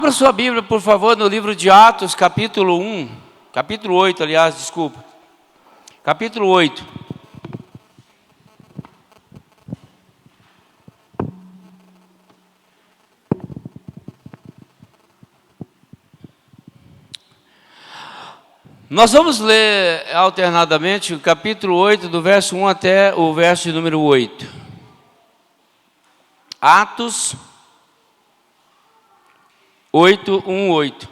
Abra sua Bíblia, por favor, no livro de Atos, capítulo 8, aliás, desculpa. Capítulo 8. Nós vamos ler alternadamente o capítulo 8, do verso 1 até o verso de número 8. Atos 8, 1, 8.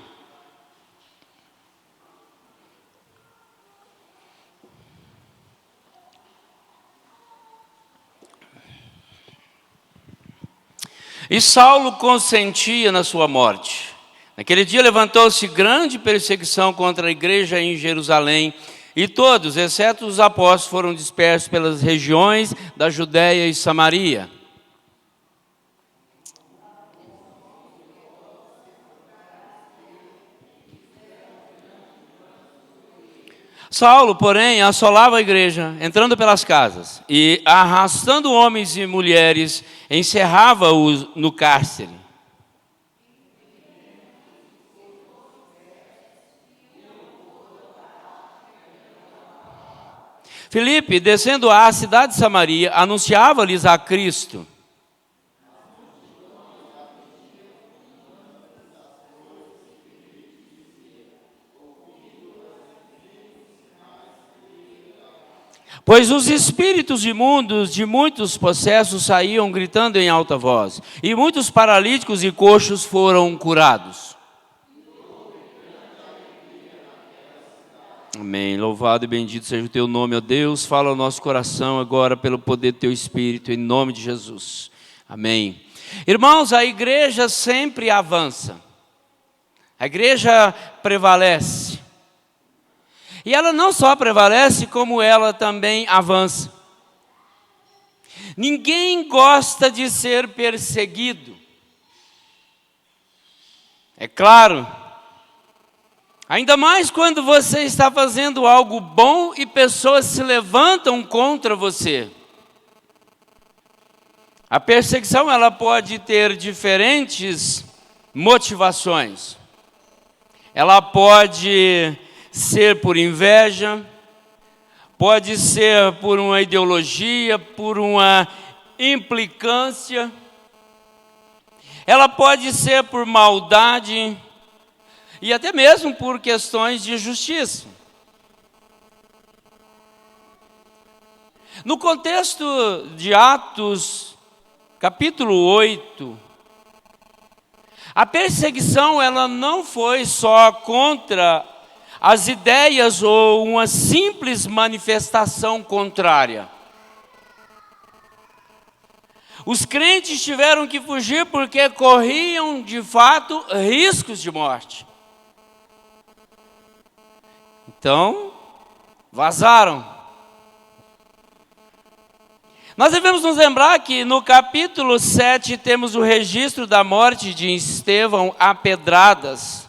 E Saulo consentia na sua morte. Naquele dia levantou-se grande perseguição contra a igreja em Jerusalém, e todos, exceto os apóstolos, foram dispersos pelas regiões da Judéia e Samaria. Saulo, porém, assolava a igreja, entrando pelas casas, e arrastando homens e mulheres, encerrava-os no cárcere. Filipe, descendo à cidade de Samaria, anunciava-lhes a Cristo. Pois os espíritos imundos de muitos possessos saíam gritando em alta voz, e muitos paralíticos e coxos foram curados. Amém. Louvado e bendito seja o teu nome, ó Deus. Fala ao nosso coração agora pelo poder do teu Espírito, em nome de Jesus. Amém. Irmãos, a igreja sempre avança. A igreja prevalece. E ela não só prevalece, como ela também avança. Ninguém gosta de ser perseguido. É claro. Ainda mais quando você está fazendo algo bom e pessoas se levantam contra você. A perseguição, ela pode ter diferentes motivações. Ela pode ser por inveja, pode ser por uma ideologia, por uma implicância. Ela pode ser por maldade e até mesmo por questões de justiça. No contexto de Atos, capítulo 8, a perseguição ela não foi só contra as ideias ou uma simples manifestação contrária. Os crentes tiveram que fugir porque corriam, de fato, riscos de morte. Então, vazaram. Nós devemos nos lembrar que no capítulo 7 temos o registro da morte de Estevão a pedradas,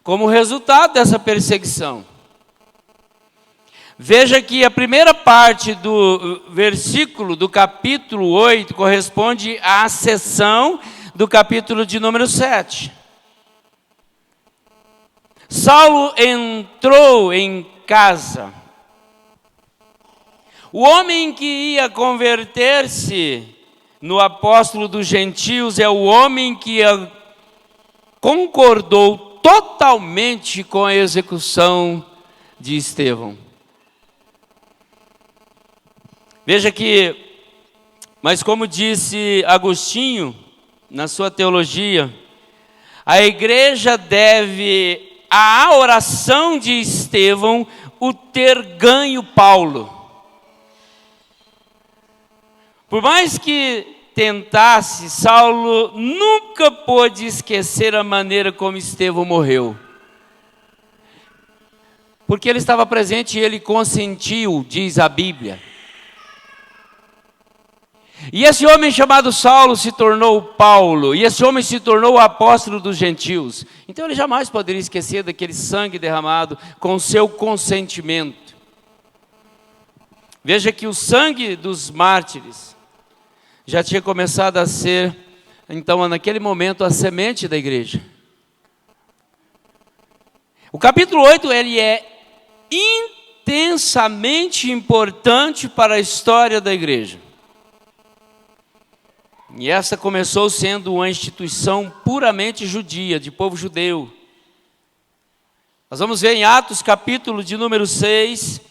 como resultado dessa perseguição. Veja que a primeira parte do versículo do capítulo 8 corresponde à seção do capítulo de número 7. Saulo entrou em casa. O homem que ia converter-se no apóstolo dos gentios é o homem que concordou totalmente com a execução de Estevão. Veja que, mas como disse Agostinho na sua teologia, a igreja deve à oração de Estevão o ter ganho Paulo. Por mais que tentasse, Saulo nunca pôde esquecer a maneira como Estevão morreu. Porque ele estava presente e ele consentiu, diz a Bíblia. E esse homem chamado Saulo se tornou Paulo, e esse homem se tornou o apóstolo dos gentios. Então ele jamais poderia esquecer daquele sangue derramado com seu consentimento. Veja que o sangue dos mártires já tinha começado a ser, então, naquele momento, a semente da igreja. O capítulo 8, ele é intensamente importante para a história da igreja. E essa começou sendo uma instituição puramente judia, de povo judeu. Nós vamos ver em Atos, capítulo de número 6,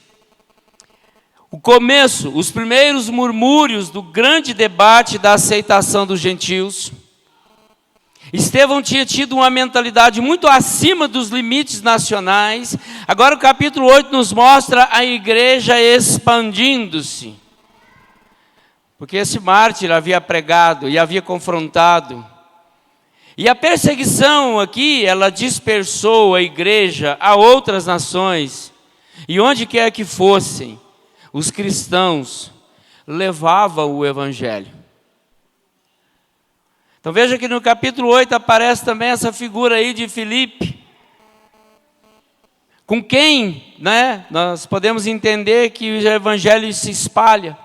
o começo, os primeiros murmúrios do grande debate da aceitação dos gentios. Estevão tinha tido uma mentalidade muito acima dos limites nacionais. Agora o capítulo 8 nos mostra a igreja expandindo-se. Porque esse mártir havia pregado e havia confrontado. E a perseguição aqui, ela dispersou a igreja a outras nações. E onde quer que fossem, os cristãos levavam o evangelho. Então veja que no capítulo 8 aparece também essa figura aí de Filipe. Com quem, nós podemos entender que o evangelho se espalha.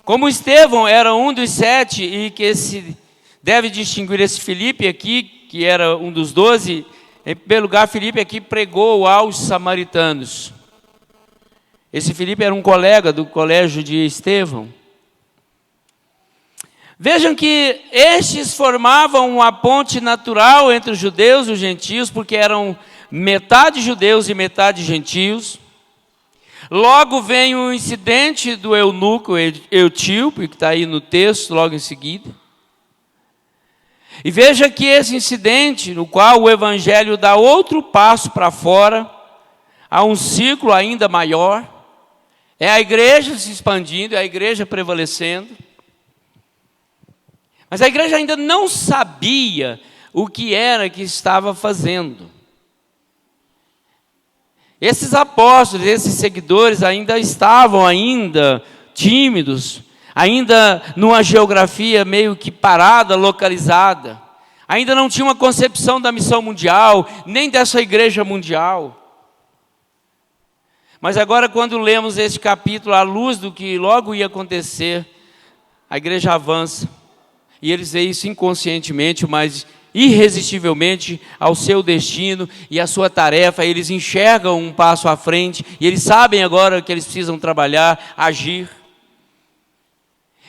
Como Estevão era um dos 7 e que deve distinguir esse Filipe aqui, que era um dos 12, em primeiro lugar, Filipe aqui pregou aos samaritanos. Esse Filipe era um colega do colégio de Estevão. Vejam que estes formavam uma ponte natural entre os judeus e os gentios, porque eram metade judeus e metade gentios. Logo vem o incidente do eunuco Eutíope, que está aí no texto, logo em seguida. E veja que esse incidente, no qual o evangelho dá outro passo para fora, há um ciclo ainda maior, é a igreja se expandindo, é a igreja prevalecendo. Mas a igreja ainda não sabia o que era que estava fazendo. Esses apóstolos, esses seguidores ainda estavam tímidos, ainda numa geografia meio que parada, localizada. Ainda não tinha uma concepção da missão mundial, nem dessa igreja mundial. Mas agora, quando lemos este capítulo, à luz do que logo ia acontecer, a igreja avança. E eles veem isso inconscientemente, mas irresistivelmente ao seu destino e à sua tarefa. Eles enxergam um passo à frente e eles sabem agora que eles precisam trabalhar, agir.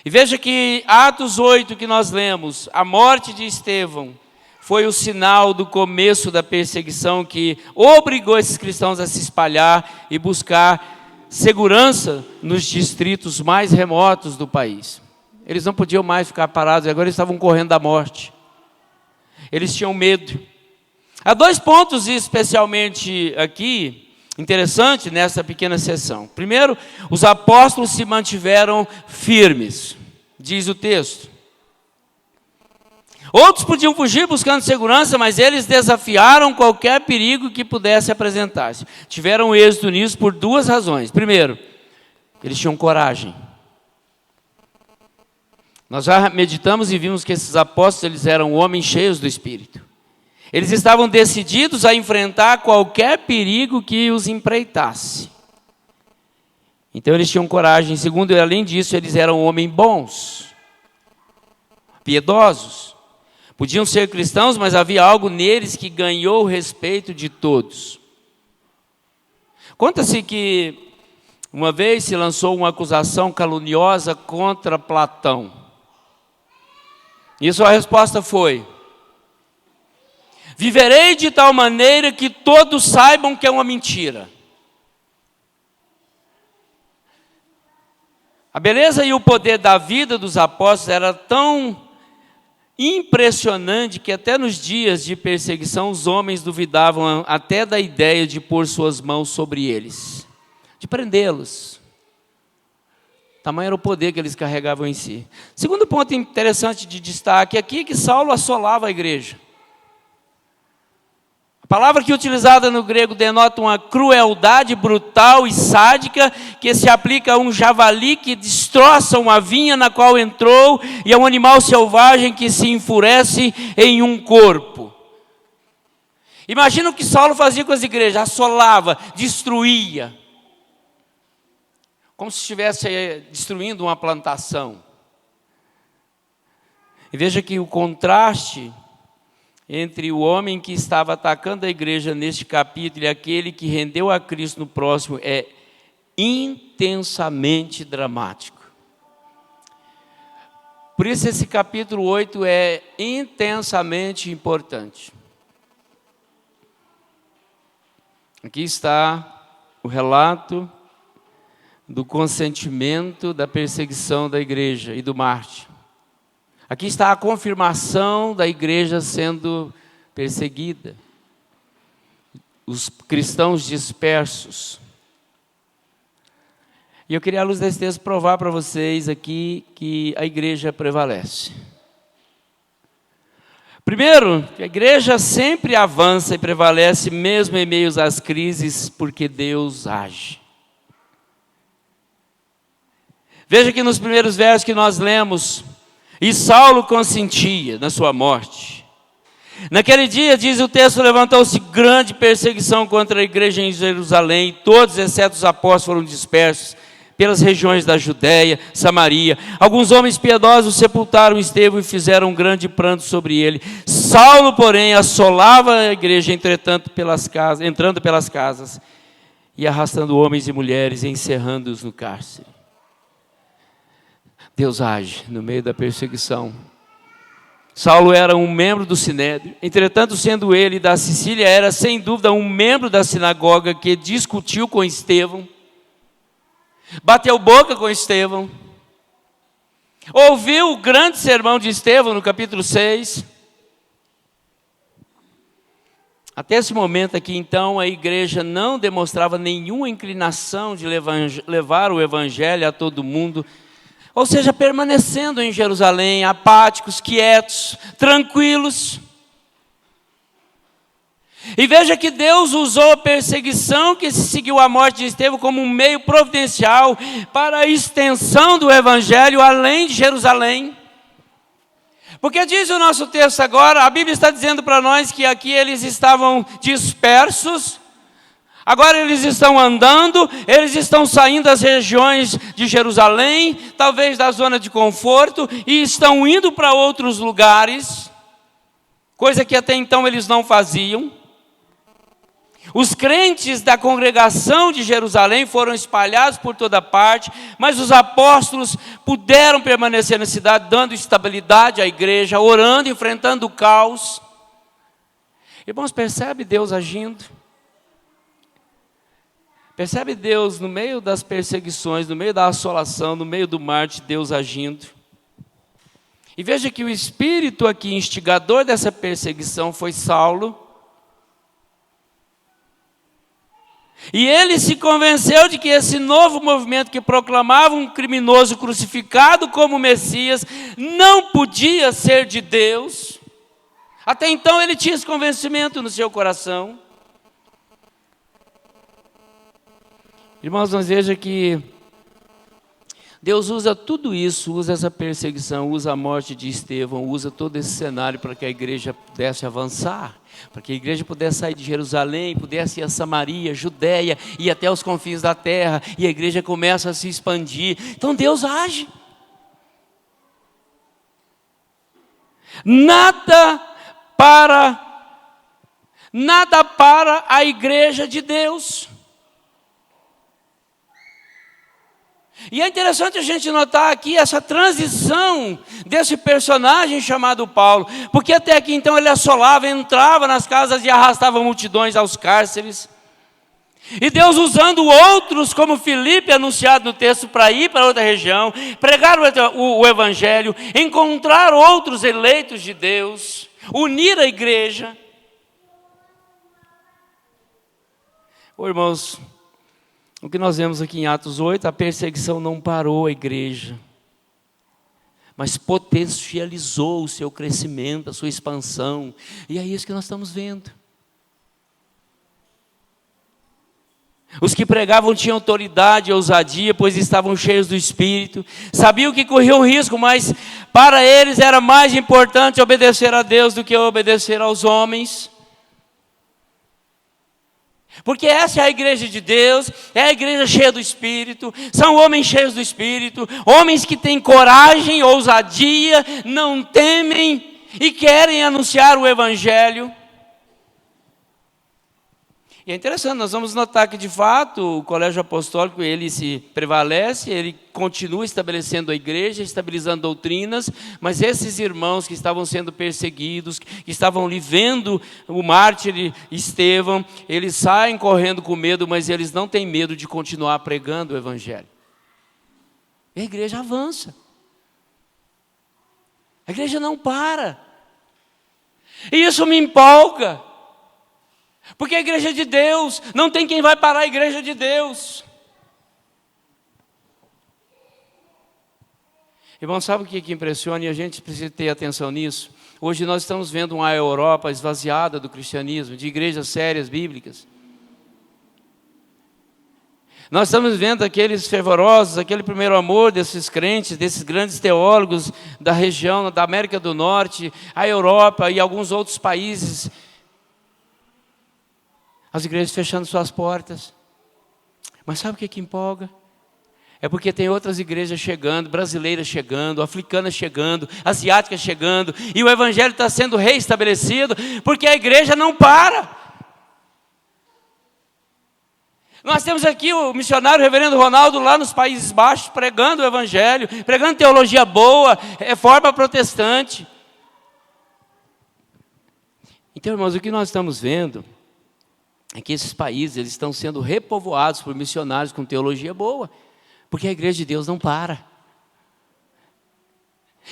E veja que Atos 8 que nós lemos, a morte de Estevão foi o sinal do começo da perseguição que obrigou esses cristãos a se espalhar e buscar segurança nos distritos mais remotos do país. Eles não podiam mais ficar parados, agora eles estavam correndo da morte. Eles tinham medo. Há 2 pontos especialmente aqui, interessantes nessa pequena sessão. Primeiro, os apóstolos se mantiveram firmes, diz o texto. Outros podiam fugir buscando segurança, mas eles desafiaram qualquer perigo que pudesse apresentar-se. Tiveram êxito nisso por 2 razões. Primeiro, eles tinham coragem. Nós já meditamos e vimos que esses apóstolos, eles eram homens cheios do Espírito. Eles estavam decididos a enfrentar qualquer perigo que os empreitasse. Então eles tinham coragem. Segundo, além disso, eles eram homens bons, piedosos. Podiam ser cristãos, mas havia algo neles que ganhou o respeito de todos. Conta-se que uma vez se lançou uma acusação caluniosa contra Platão. E sua resposta foi: viverei de tal maneira que todos saibam que é uma mentira. A beleza e o poder da vida dos apóstolos era tão impressionante que até nos dias de perseguição os homens duvidavam até da ideia de pôr suas mãos sobre eles, de prendê-los. Tamanho era o poder que eles carregavam em si. Segundo ponto interessante de destaque aqui é que Saulo assolava a igreja. A palavra que é utilizada no grego denota uma crueldade brutal e sádica que se aplica a um javali que destroça uma vinha na qual entrou e a um animal selvagem que se enfurece em um corpo. Imagina o que Saulo fazia com as igrejas: assolava, destruía. Como se estivesse destruindo uma plantação. E veja que o contraste entre o homem que estava atacando a igreja neste capítulo e aquele que rendeu a Cristo no próximo é intensamente dramático. Por isso esse capítulo 8 é intensamente importante. Aqui está o relato do consentimento da perseguição da igreja e do mártir. Aqui está a confirmação da igreja sendo perseguida. Os cristãos dispersos. E eu queria, à luz desse texto, provar para vocês aqui que a igreja prevalece. Primeiro, que a igreja sempre avança e prevalece mesmo em meio às crises, porque Deus age. Veja que nos primeiros versos que nós lemos, e Saulo consentia na sua morte. Naquele dia, diz o texto, levantou-se grande perseguição contra a igreja em Jerusalém, e todos, exceto os apóstolos, foram dispersos pelas regiões da Judéia, Samaria. Alguns homens piedosos sepultaram Estevão e fizeram um grande pranto sobre ele. Saulo, porém, assolava a igreja, entrando pelas casas, e arrastando homens e mulheres, e encerrando-os no cárcere. Deus age no meio da perseguição. Saulo era um membro do Sinédrio, entretanto, sendo ele da Sicília, era sem dúvida um membro da sinagoga que discutiu com Estevão, bateu boca com Estevão, ouviu o grande sermão de Estevão no capítulo 6. Até esse momento aqui, então, a igreja não demonstrava nenhuma inclinação de levar o evangelho a todo mundo, ou seja, permanecendo em Jerusalém, apáticos, quietos, tranquilos. E veja que Deus usou a perseguição que se seguiu à morte de Estevão como um meio providencial para a extensão do evangelho além de Jerusalém. Porque diz o nosso texto agora, a Bíblia está dizendo para nós que aqui eles estavam dispersos, agora eles estão andando, eles estão saindo das regiões de Jerusalém, talvez da zona de conforto, e estão indo para outros lugares, coisa que até então eles não faziam. Os crentes da congregação de Jerusalém foram espalhados por toda parte, mas os apóstolos puderam permanecer na cidade, dando estabilidade à igreja, orando, enfrentando o caos. Irmãos, percebe Deus agindo? Percebe Deus no meio das perseguições, no meio da assolação, no meio do mártir, Deus agindo? E veja que o espírito aqui, instigador dessa perseguição, foi Saulo. E ele se convenceu de que esse novo movimento que proclamava um criminoso crucificado como Messias não podia ser de Deus. Até então ele tinha esse convencimento no seu coração. Irmãos, nós veja que Deus usa tudo isso, usa essa perseguição, usa a morte de Estevão, usa todo esse cenário para que a igreja pudesse avançar, para que a igreja pudesse sair de Jerusalém, pudesse ir a Samaria, Judéia, ir até os confins da terra, e a igreja começa a se expandir. Então Deus age. Nada para a igreja de Deus. E é interessante a gente notar aqui essa transição desse personagem chamado Paulo, porque até aqui então ele assolava, entrava nas casas e arrastava multidões aos cárceres. E Deus usando outros, como Filipe, anunciado no texto, para ir para outra região, pregar o evangelho, encontrar outros eleitos de Deus, unir a igreja. Irmãos, o que nós vemos aqui em Atos 8, a perseguição não parou a igreja, mas potencializou o seu crescimento, a sua expansão. E é isso que nós estamos vendo. Os que pregavam tinham autoridade e ousadia, pois estavam cheios do Espírito. Sabiam que corriam risco, mas para eles era mais importante obedecer a Deus do que obedecer aos homens. Porque essa é a igreja de Deus, é a igreja cheia do Espírito, são homens cheios do Espírito, homens que têm coragem, ousadia, não temem, e querem anunciar o Evangelho. E é interessante, nós vamos notar que de fato o colégio apostólico ele se prevalece, ele continua estabelecendo a igreja, estabilizando doutrinas, mas esses irmãos que estavam sendo perseguidos, que estavam ali vendo o mártir Estevão, eles saem correndo com medo, mas eles não têm medo de continuar pregando o Evangelho. E a igreja avança. A igreja não para. E isso me empolga. Porque a igreja é de Deus, não tem quem vai parar a igreja de Deus. Irmão, sabe o que impressiona? E a gente precisa ter atenção nisso. Hoje nós estamos vendo uma Europa esvaziada do cristianismo, de igrejas sérias, bíblicas. Nós estamos vendo aqueles fervorosos, aquele primeiro amor desses crentes, desses grandes teólogos da região, da América do Norte, a Europa e alguns outros países. As igrejas fechando suas portas. Mas sabe o que empolga? É porque tem outras igrejas chegando, brasileiras chegando, africanas chegando, asiáticas chegando, e o Evangelho está sendo reestabelecido, porque a igreja não para. Nós temos aqui o missionário reverendo Ronaldo lá nos Países Baixos, pregando o Evangelho, pregando teologia boa, reforma protestante. Então, irmãos, o que nós estamos vendo é que esses países eles estão sendo repovoados por missionários com teologia boa, porque a igreja de Deus não para.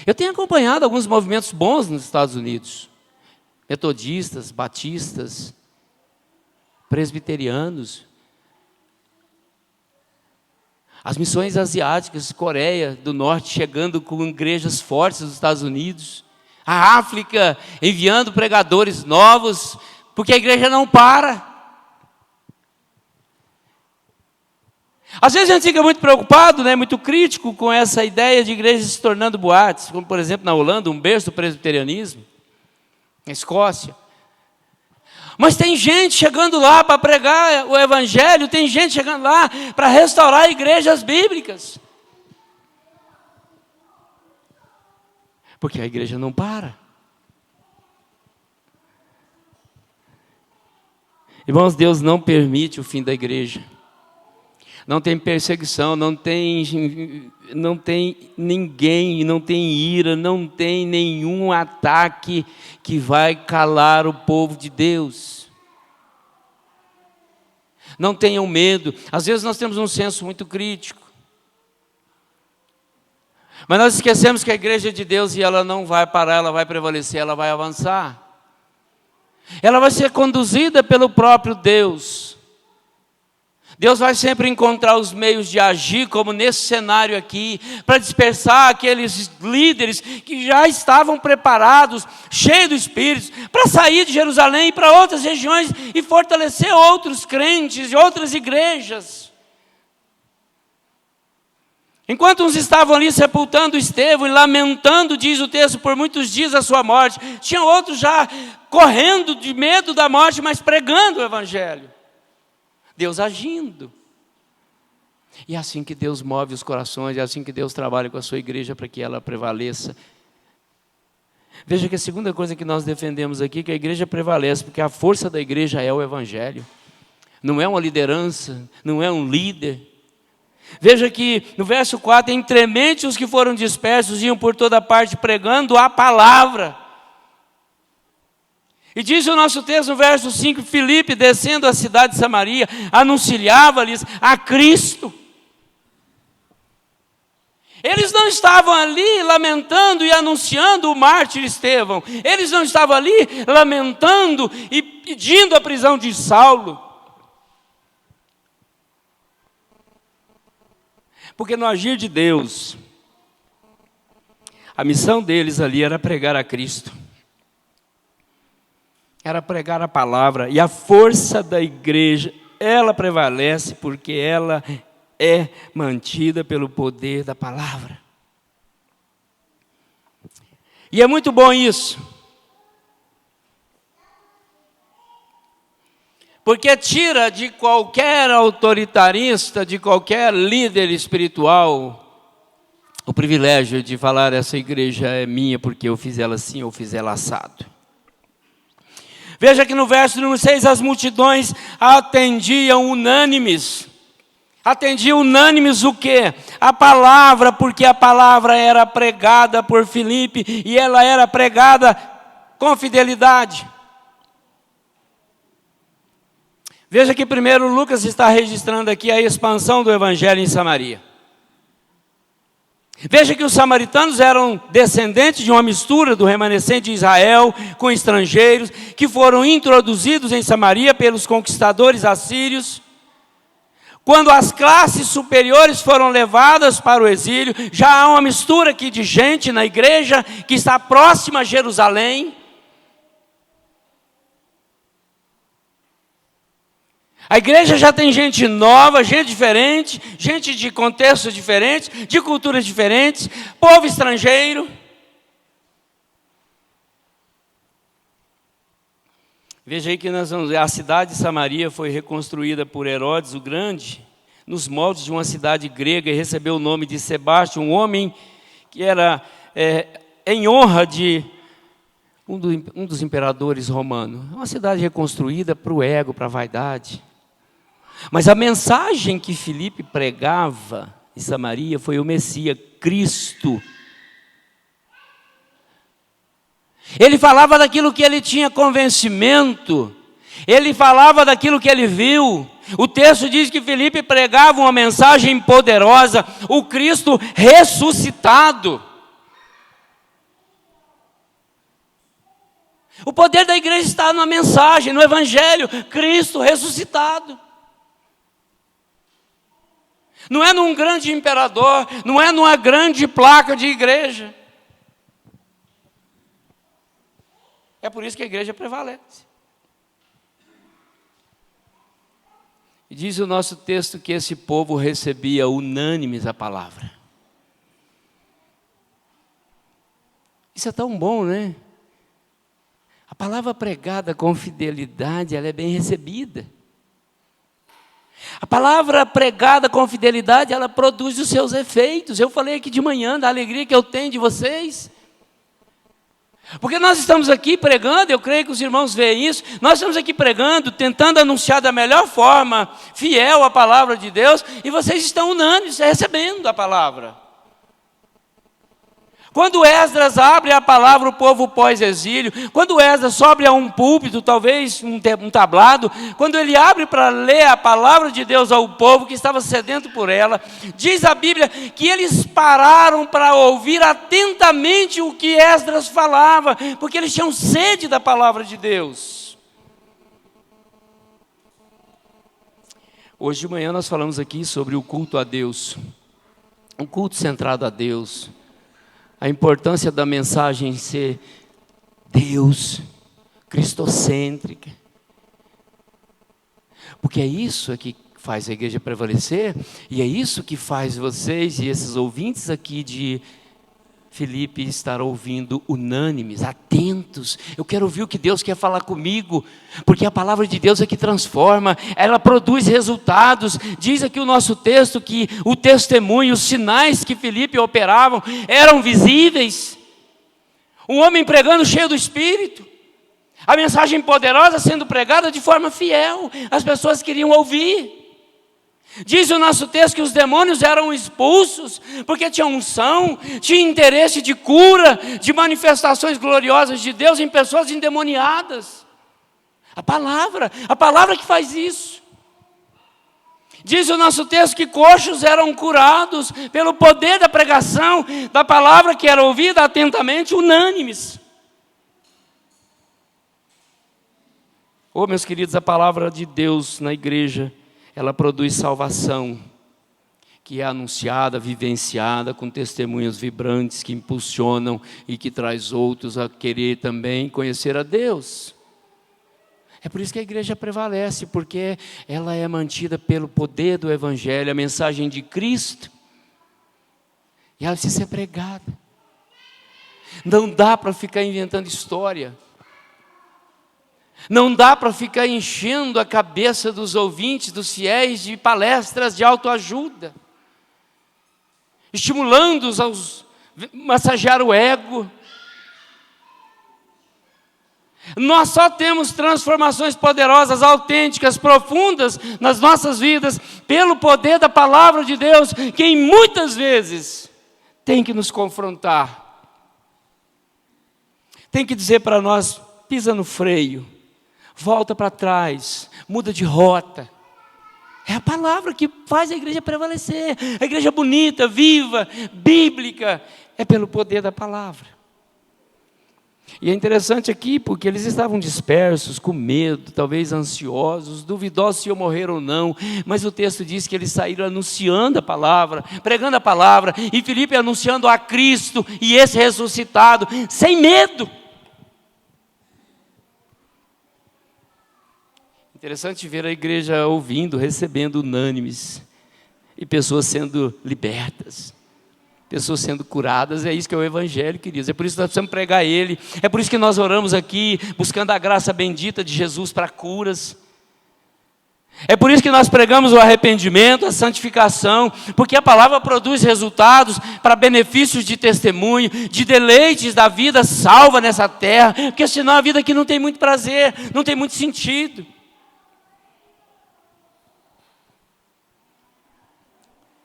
Eu tenho acompanhado alguns movimentos bons nos Estados Unidos, metodistas, batistas, presbiterianos, as missões asiáticas, Coreia do Norte chegando com igrejas fortes nos Estados Unidos, a África enviando pregadores novos, porque a igreja não para. Às vezes a gente fica muito preocupado, né, muito crítico com essa ideia de igrejas se tornando boates, como por exemplo na Holanda, um berço do presbiterianismo, na Escócia. Mas tem gente chegando lá para pregar o Evangelho, tem gente chegando lá para restaurar igrejas bíblicas. Porque a igreja não para. Irmãos, Deus não permite o fim da igreja. Não tem perseguição, não tem ninguém, não tem ira, não tem nenhum ataque que vai calar o povo de Deus. Não tenham medo. Às vezes nós temos um senso muito crítico. Mas nós esquecemos que a igreja é de Deus e ela não vai parar, ela vai prevalecer, ela vai avançar. Ela vai ser conduzida pelo próprio Deus. Deus vai sempre encontrar os meios de agir, como nesse cenário aqui, para dispersar aqueles líderes que já estavam preparados, cheios do Espírito, para sair de Jerusalém e para outras regiões e fortalecer outros crentes e outras igrejas. Enquanto uns estavam ali sepultando Estevão e lamentando, diz o texto, por muitos dias a sua morte, tinha outros já correndo de medo da morte, mas pregando o Evangelho. Deus agindo. E é assim que Deus move os corações, é assim que Deus trabalha com a sua igreja para que ela prevaleça. Veja que a segunda coisa que nós defendemos aqui, que a igreja prevalece, porque a força da igreja é o Evangelho. Não é uma liderança, não é um líder. Veja que no verso 4, entremente os que foram dispersos iam por toda parte pregando a palavra. E diz o nosso texto no verso 5, Filipe, descendo a cidade de Samaria, anunciava-lhes a Cristo. Eles não estavam ali lamentando e anunciando o mártir Estevão. Eles não estavam ali lamentando e pedindo a prisão de Saulo. Porque no agir de Deus, a missão deles ali era pregar a Cristo. Era pregar a palavra, e a força da igreja, ela prevalece porque ela é mantida pelo poder da palavra. E é muito bom isso, porque tira de qualquer autoritarista, de qualquer líder espiritual, O privilégio de falar essa igreja é minha porque eu fiz ela assim, eu fiz ela assado. Veja que no verso número 6, as multidões atendiam unânimes. Atendiam unânimes o quê? A palavra, porque a palavra era pregada por Filipe e ela era pregada com fidelidade. Veja que primeiro Lucas está registrando aqui a expansão do evangelho em Samaria. Veja que os samaritanos eram descendentes de uma mistura do remanescente de Israel com estrangeiros que foram introduzidos em Samaria pelos conquistadores assírios. Quando as classes superiores foram levadas para o exílio, já há uma mistura aqui de gente na igreja que está próxima a Jerusalém. A igreja já tem gente nova, gente diferente, gente de contextos diferentes, de culturas diferentes, povo estrangeiro. Veja aí que nós vamos ver, a cidade de Samaria foi reconstruída por Herodes o Grande, nos moldes de uma cidade grega, e recebeu o nome de Sebastião, um homem que era em honra de um dos imperadores romanos. Uma cidade reconstruída para o ego, para a vaidade. Mas a mensagem que Filipe pregava em Samaria foi o Messias, Cristo. Ele falava daquilo que ele tinha convencimento, ele falava daquilo que ele viu. O texto diz que Filipe pregava uma mensagem poderosa, o Cristo ressuscitado. O poder da igreja está na mensagem, no evangelho, Cristo ressuscitado. Não é num grande imperador, não é numa grande placa de igreja. É por isso que a igreja prevalece. E diz o nosso texto que esse povo recebia unânimes a palavra. Isso é tão bom, né? A palavra pregada com fidelidade, ela é bem recebida. A palavra pregada com fidelidade, ela produz os seus efeitos. Eu falei aqui de manhã da alegria que eu tenho de vocês. Porque nós estamos aqui pregando, eu creio que os irmãos veem isso, nós estamos aqui pregando, tentando anunciar da melhor forma, fiel à palavra de Deus, e vocês estão unânimes, recebendo a palavra. Quando Esdras abre a palavra, o povo pós-exílio, quando Esdras sobe a um púlpito, talvez um tablado, quando ele abre para ler a palavra de Deus ao povo que estava sedento por ela, diz a Bíblia que eles pararam para ouvir atentamente o que Esdras falava, porque eles tinham sede da palavra de Deus. Hoje de manhã nós falamos aqui sobre o culto a Deus, um culto centrado a Deus. A importância da mensagem ser Deus, cristocêntrica. Porque é isso que faz a igreja prevalecer, e é isso que faz vocês e esses ouvintes aqui de Filipe estar ouvindo unânimes, atentos. Eu quero ouvir o que Deus quer falar comigo, porque a palavra de Deus é que transforma, ela produz resultados. Diz aqui o nosso texto que o testemunho, os sinais que Filipe operavam eram visíveis. Um homem pregando cheio do Espírito, a mensagem poderosa sendo pregada de forma fiel, as pessoas queriam ouvir. Diz o nosso texto que os demônios eram expulsos, porque tinham unção, tinha interesse de cura, de manifestações gloriosas de Deus em pessoas endemoniadas. A palavra que faz isso. Diz o nosso texto que coxos eram curados pelo poder da pregação, da palavra que era ouvida atentamente, unânimes. Oh, meus queridos, a palavra de Deus na igreja, ela produz salvação, que é anunciada, vivenciada, com testemunhos vibrantes que impulsionam e que traz outros a querer também conhecer a Deus. É por isso que a igreja prevalece, porque ela é mantida pelo poder do Evangelho, a mensagem de Cristo, e ela precisa ser pregada. Não dá para ficar inventando história. Não dá para ficar enchendo a cabeça dos ouvintes, dos fiéis, de palestras de autoajuda. estimulando-os a massagear o ego. Nós só temos transformações poderosas, autênticas, profundas nas nossas vidas, pelo poder da palavra de Deus, que muitas vezes tem que nos confrontar. Tem que dizer para nós, pisa no freio, volta para trás, muda de rota. É a palavra que faz a igreja prevalecer. A igreja bonita, viva, bíblica, é pelo poder da palavra. E é interessante aqui, porque eles estavam dispersos, com medo, talvez ansiosos, duvidosos se iam morrer ou não, mas o texto diz que eles saíram anunciando a palavra, pregando a palavra, e Filipe anunciando a Cristo, e esse ressuscitado, sem medo. Interessante ver a igreja ouvindo, recebendo unânimes, e pessoas sendo libertas. Pessoas sendo curadas, é isso que é o Evangelho, queridos. É por isso que nós precisamos pregar Ele. É por isso que nós oramos aqui, buscando a graça bendita de Jesus para curas. É por isso que nós pregamos o arrependimento, a santificação, porque a palavra produz resultados para benefícios de testemunho, de deleites da vida salva nessa terra, porque senão a vida aqui não tem muito prazer, não tem muito sentido.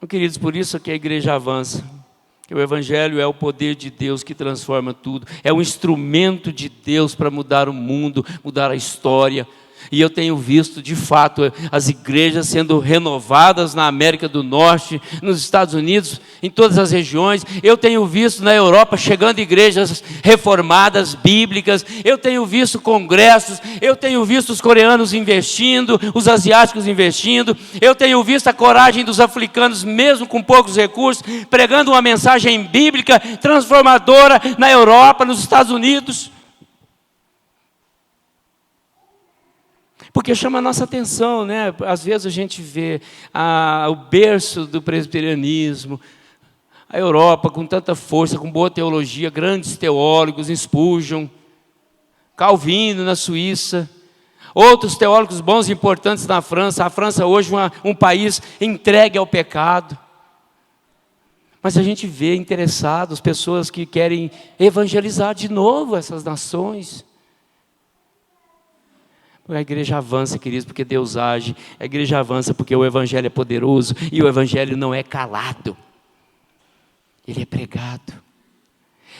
Queridos, por isso que a igreja avança. O Evangelho é o poder de Deus que transforma tudo. É um instrumento de Deus para mudar o mundo, mudar a história. E eu tenho visto, de fato, as igrejas sendo renovadas na América do Norte, nos Estados Unidos, em todas as regiões. Eu tenho visto na Europa chegando igrejas reformadas, bíblicas. Eu tenho visto congressos. Eu tenho visto os coreanos investindo, os asiáticos investindo. Eu tenho visto a coragem dos africanos, mesmo com poucos recursos, pregando uma mensagem bíblica transformadora na Europa, nos Estados Unidos. Porque chama a nossa atenção, né? Às vezes a gente vê o berço do presbiterianismo, a Europa com tanta força, com boa teologia, grandes teólogos, Spurgeon, Calvino na Suíça, outros teólogos bons e importantes na França. A França hoje um país entregue ao pecado. Mas a gente vê interessados, pessoas que querem evangelizar de novo essas nações. A igreja avança, queridos, porque Deus age. A igreja avança porque o Evangelho é poderoso. E o Evangelho não é calado. Ele é pregado.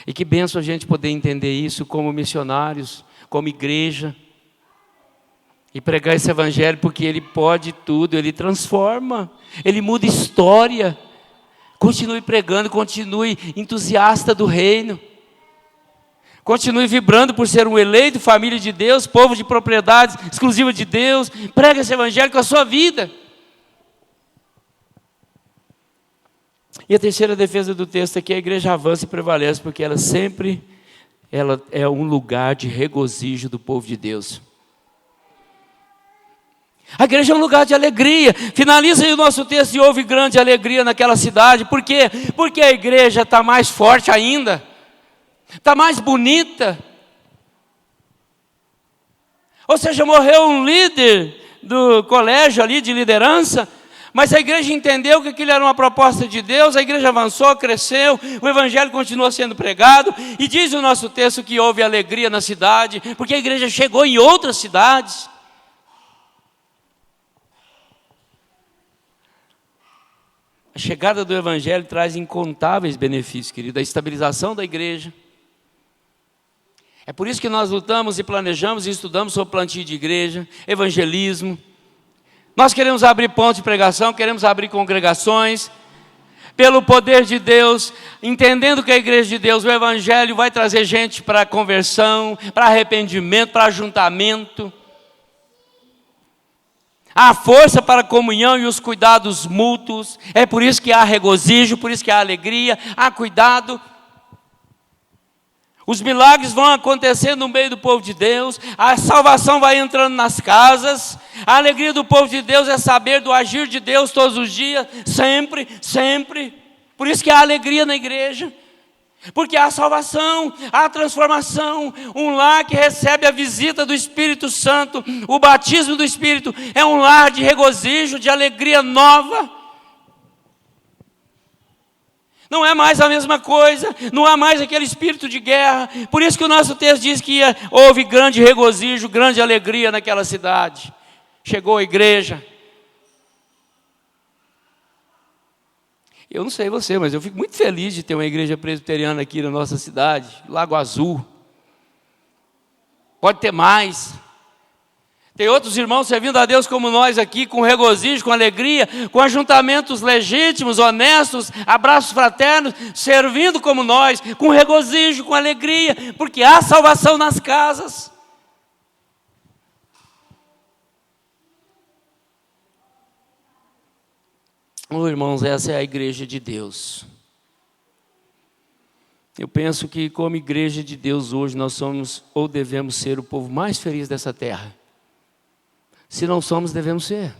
E que bênção a gente poder entender isso como missionários, como igreja. E pregar esse Evangelho porque ele pode tudo. Ele transforma. Ele muda história. Continue pregando, continue entusiasta do reino. Continue vibrando por ser um eleito, família de Deus, povo de propriedades exclusiva de Deus. Prega esse Evangelho com a sua vida. E a terceira defesa do texto aqui, a igreja avança e prevalece, porque ela é um lugar de regozijo do povo de Deus. A igreja é um lugar de alegria. Finaliza aí o nosso texto e houve grande alegria naquela cidade. Por quê? Porque a igreja está mais forte ainda. Está mais bonita. Ou seja, morreu um líder do colégio ali de liderança, mas a igreja entendeu que aquilo era uma proposta de Deus, a igreja avançou, cresceu, o Evangelho continuou sendo pregado, e diz o nosso texto que houve alegria na cidade, porque a igreja chegou em outras cidades. A chegada do Evangelho traz incontáveis benefícios, querido, a estabilização da igreja. É por isso que nós lutamos e planejamos e estudamos sobre plantio de igreja, evangelismo. Nós queremos abrir pontos de pregação, queremos abrir congregações, pelo poder de Deus, entendendo que a igreja de Deus, o Evangelho vai trazer gente para conversão, para arrependimento, para ajuntamento. Há força para a comunhão e os cuidados mútuos, é por isso que há regozijo, por isso que há alegria, há cuidado. Os milagres vão acontecendo no meio do povo de Deus, a salvação vai entrando nas casas, a alegria do povo de Deus é saber do agir de Deus todos os dias, sempre, sempre. Por isso que há alegria na igreja, porque há salvação, há transformação, um lar que recebe a visita do Espírito Santo, o batismo do Espírito, é um lar de regozijo, de alegria nova. Não é mais a mesma coisa, não há mais aquele espírito de guerra. Por isso que o nosso texto diz que houve grande regozijo, grande alegria naquela cidade. Chegou a igreja. Eu não sei você, mas eu fico muito feliz de ter uma igreja presbiteriana aqui na nossa cidade, Lago Azul. Pode ter mais. Tem outros irmãos servindo a Deus como nós aqui, com regozijo, com alegria, com ajuntamentos legítimos, honestos, abraços fraternos, servindo como nós, com regozijo, com alegria, porque há salvação nas casas. Oh, irmãos, essa é a igreja de Deus. Eu penso que como igreja de Deus hoje nós somos ou devemos ser o povo mais feliz dessa terra. Se não somos, devemos ser.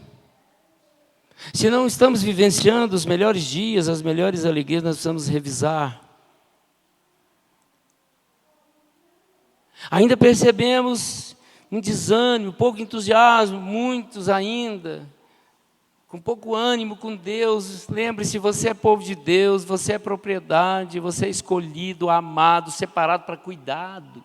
Se não estamos vivenciando os melhores dias, as melhores alegrias, nós precisamos revisar. Ainda percebemos um desânimo, pouco entusiasmo, muitos ainda, com pouco ânimo com Deus. Lembre-se, você é povo de Deus, você é propriedade, você é escolhido, amado, separado para cuidado.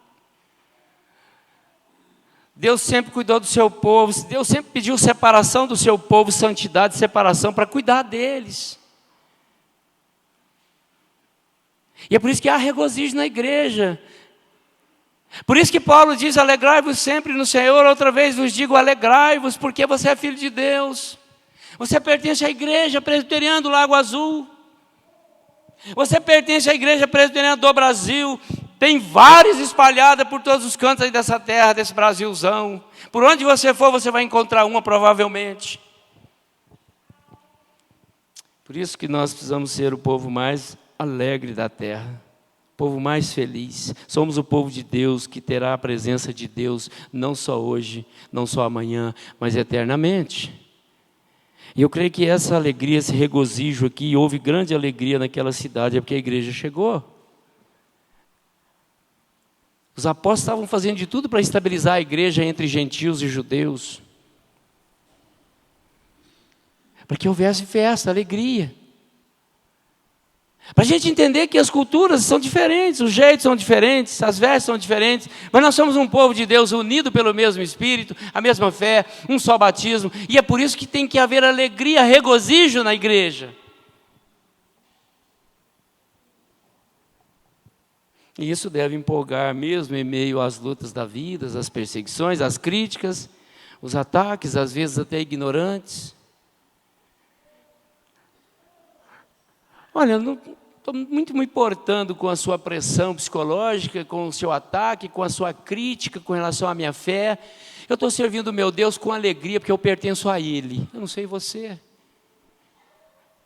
Deus sempre cuidou do seu povo, Deus sempre pediu separação do seu povo, santidade, separação, para cuidar deles. E é por isso que há regozijo na igreja. Por isso que Paulo diz, alegrai-vos sempre no Senhor, outra vez vos digo, alegrai-vos, porque você é filho de Deus. Você pertence à igreja presbiteriana do Lago Azul. Você pertence à igreja presbiteriana do Brasil. Tem várias espalhadas por todos os cantos aí dessa terra, desse Brasilzão. Por onde você for, você vai encontrar uma provavelmente. Por isso que nós precisamos ser o povo mais alegre da terra. O povo mais feliz. Somos o povo de Deus que terá a presença de Deus, não só hoje, não só amanhã, mas eternamente. E eu creio que essa alegria, esse regozijo aqui, houve grande alegria naquela cidade, é porque a igreja chegou. Os apóstolos estavam fazendo de tudo para estabilizar a igreja entre gentios e judeus. Para que houvesse festa, alegria. Para a gente entender que as culturas são diferentes, os jeitos são diferentes, as vestes são diferentes, mas nós somos um povo de Deus unido pelo mesmo Espírito, a mesma fé, um só batismo, e é por isso que tem que haver alegria, regozijo na igreja. E isso deve empolgar mesmo em meio às lutas da vida, às perseguições, às críticas, os ataques, às vezes até ignorantes. Olha, eu não estou muito me importando com a sua pressão psicológica, com o seu ataque, com a sua crítica com relação à minha fé. Eu estou servindo o meu Deus com alegria, porque eu pertenço a Ele. Eu não sei você.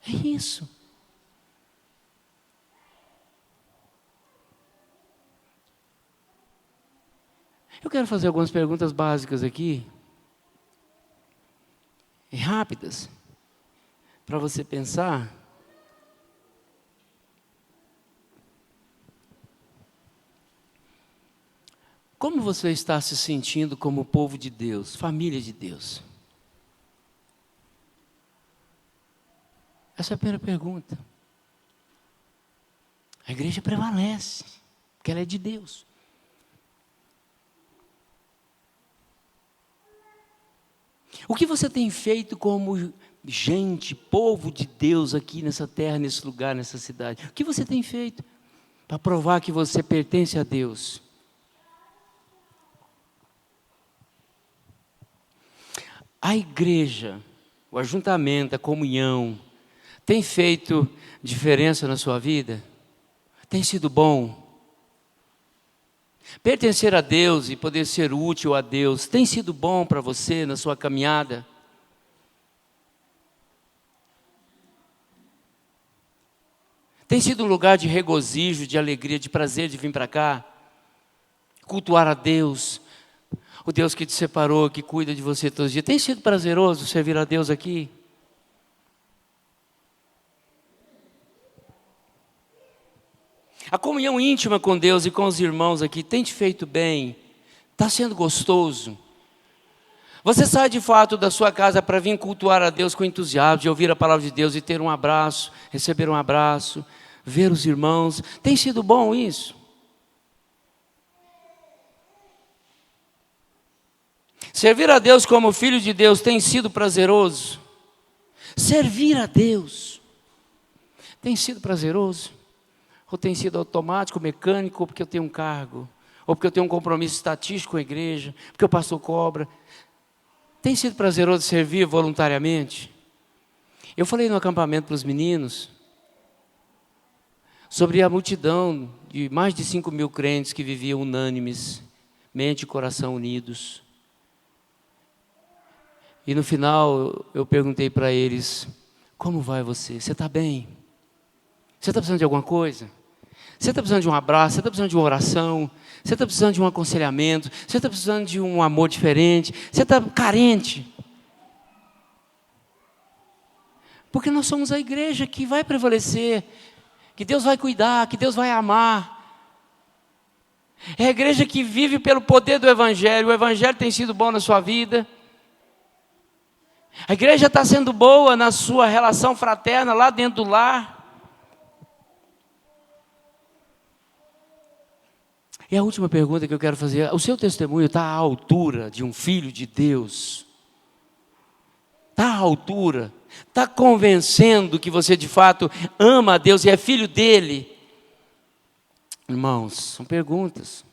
É isso. Eu quero fazer algumas perguntas básicas aqui, e rápidas, para você pensar. Como você está se sentindo como povo de Deus, família de Deus? Essa é a primeira pergunta. A igreja prevalece, porque ela é de Deus. O que você tem feito como gente, povo de Deus aqui nessa terra, nesse lugar, nessa cidade? O que você tem feito para provar que você pertence a Deus? A igreja, o ajuntamento, a comunhão, tem feito diferença na sua vida? Tem sido bom? Pertencer a Deus e poder ser útil a Deus, tem sido bom para você na sua caminhada? Tem sido um lugar de regozijo, de alegria, de prazer de vir para cá? Cultuar a Deus, o Deus que te separou, que cuida de você todos os dias. Tem sido prazeroso servir a Deus aqui? A comunhão íntima com Deus e com os irmãos aqui tem te feito bem? Está sendo gostoso? Você sai de fato da sua casa para vir cultuar a Deus com entusiasmo, de ouvir a palavra de Deus e ter um abraço, receber um abraço, ver os irmãos. Tem sido bom isso? Servir a Deus como filho de Deus tem sido prazeroso? Servir a Deus tem sido prazeroso? Ou tem sido automático, mecânico, ou porque eu tenho um cargo, ou porque eu tenho um compromisso estatístico com a igreja, porque o pastor cobra? Tem sido prazeroso servir voluntariamente? Eu falei no acampamento para os meninos sobre a multidão de mais de 5.000 crentes que viviam unânimes, mente e coração unidos. E no final eu perguntei para eles: como vai você? Você está bem? Você está precisando de alguma coisa? Você está precisando de um abraço? Você está precisando de uma oração? Você está precisando de um aconselhamento? Você está precisando de um amor diferente? Você está carente? Porque nós somos a igreja que vai prevalecer, que Deus vai cuidar, que Deus vai amar. É a igreja que vive pelo poder do Evangelho. O Evangelho tem sido bom na sua vida. A igreja está sendo boa na sua relação fraterna, lá dentro do lar. E a última pergunta que eu quero fazer: o seu testemunho está à altura de um filho de Deus? Está à altura? Está convencendo que você de fato ama a Deus e é filho dele? Irmãos, são perguntas.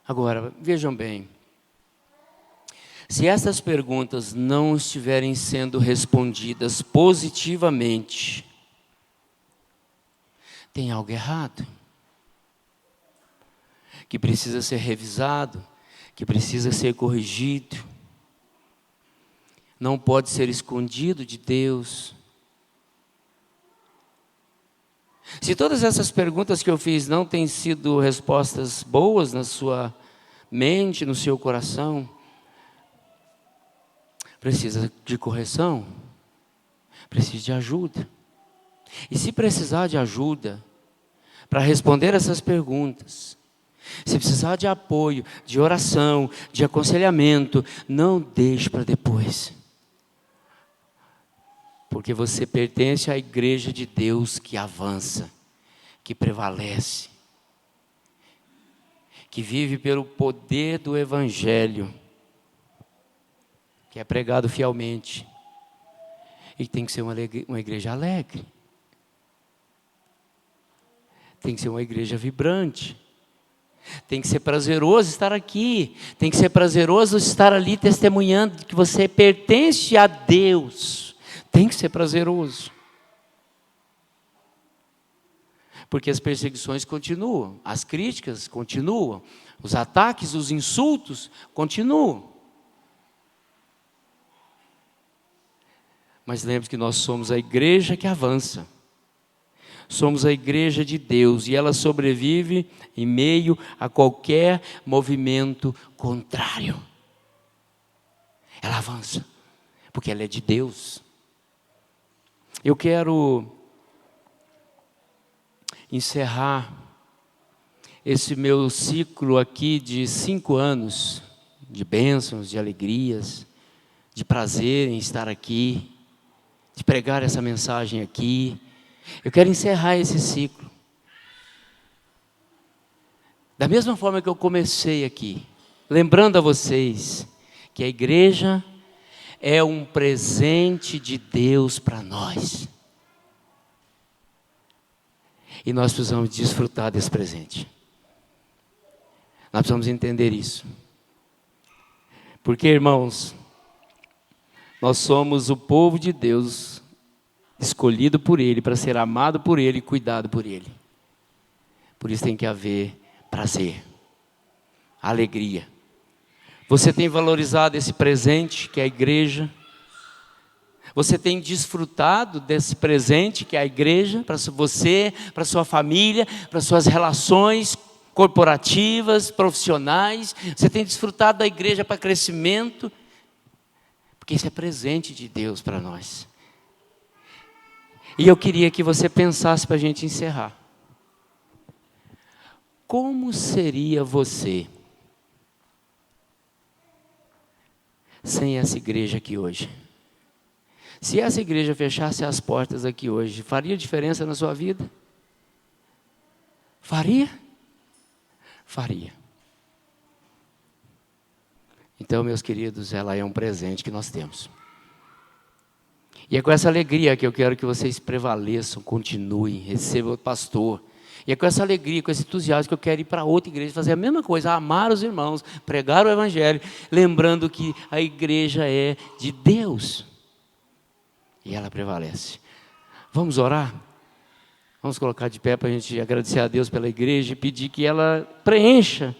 Agora, vejam bem. Se essas perguntas não estiverem sendo respondidas positivamente, tem algo errado, que precisa ser revisado, que precisa ser corrigido, não pode ser escondido de Deus. Se todas essas perguntas que eu fiz não têm sido respostas boas na sua mente, no seu coração, precisa de correção, precisa de ajuda. E se precisar de ajuda para responder essas perguntas, se precisar de apoio, de oração, de aconselhamento, não deixe para depois. Porque você pertence à igreja de Deus que avança, que prevalece, que vive pelo poder do Evangelho, que é pregado fielmente, e tem que ser uma igreja alegre, tem que ser uma igreja vibrante, tem que ser prazeroso estar aqui, tem que ser prazeroso estar ali testemunhando que você pertence a Deus, tem que ser prazeroso, porque as perseguições continuam, as críticas continuam, os ataques, os insultos continuam. Mas lembre-se que nós somos a igreja que avança. Somos a igreja de Deus e ela sobrevive em meio a qualquer movimento contrário. Ela avança, porque ela é de Deus. Eu quero encerrar esse meu ciclo aqui de 5 anos, de bênçãos, de alegrias, de prazer em estar aqui, de pregar essa mensagem aqui. Eu quero encerrar esse ciclo da mesma forma que eu comecei aqui, lembrando a vocês que a igreja é um presente de Deus para nós, e nós precisamos desfrutar desse presente. Nós precisamos entender isso, porque, irmãos, nós somos o povo de Deus, escolhido por Ele, para ser amado por Ele e cuidado por Ele. Por isso tem que haver prazer, alegria. Você tem valorizado esse presente que é a igreja? Você tem desfrutado desse presente que é a igreja, para você, para sua família, para suas relações corporativas, profissionais? Você tem desfrutado da igreja para crescimento? Porque isso é presente de Deus para nós. E eu queria que você pensasse para a gente encerrar. Como seria você sem essa igreja aqui hoje? Se essa igreja fechasse as portas aqui hoje, faria diferença na sua vida? Faria? Faria. Então, meus queridos, ela é um presente que nós temos. E é com essa alegria que eu quero que vocês prevaleçam, continuem, recebam o pastor. E é com essa alegria, com esse entusiasmo que eu quero ir para outra igreja, fazer a mesma coisa, amar os irmãos, pregar o evangelho, lembrando que a igreja é de Deus. E ela prevalece. Vamos orar? Vamos colocar de pé para a gente agradecer a Deus pela igreja e pedir que ela preencha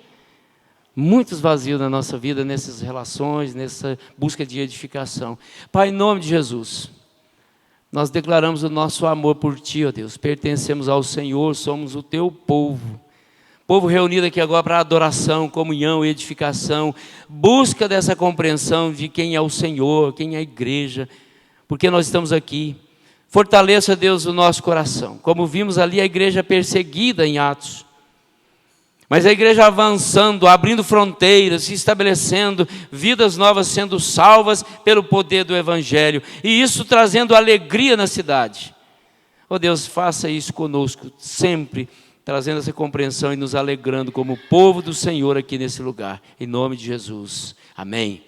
muitos vazios na nossa vida, nessas relações, nessa busca de edificação. Pai, em nome de Jesus, nós declaramos o nosso amor por Ti, ó Deus. Pertencemos ao Senhor, somos o Teu povo. Povo reunido aqui agora para adoração, comunhão e edificação. Busca dessa compreensão de quem é o Senhor, quem é a igreja. Porque nós estamos aqui. Fortaleça, Deus, o nosso coração. Como vimos ali a igreja perseguida em Atos. Mas a igreja avançando, abrindo fronteiras, se estabelecendo, vidas novas sendo salvas pelo poder do Evangelho. E isso trazendo alegria na cidade. Oh Deus, faça isso conosco, sempre trazendo essa compreensão e nos alegrando como povo do Senhor aqui nesse lugar. Em nome de Jesus. Amém.